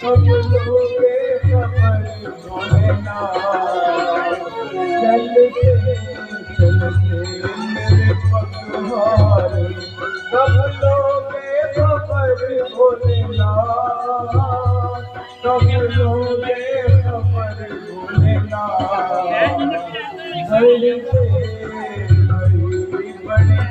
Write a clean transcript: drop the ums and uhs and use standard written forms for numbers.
सब लोगे खबर भोलेनाथ चलते चलते मेरे पगवारे सब लोगे खबर भोलेनाथ सब लोगे खबर भोलेनाथ धरते बड़ी बड़ी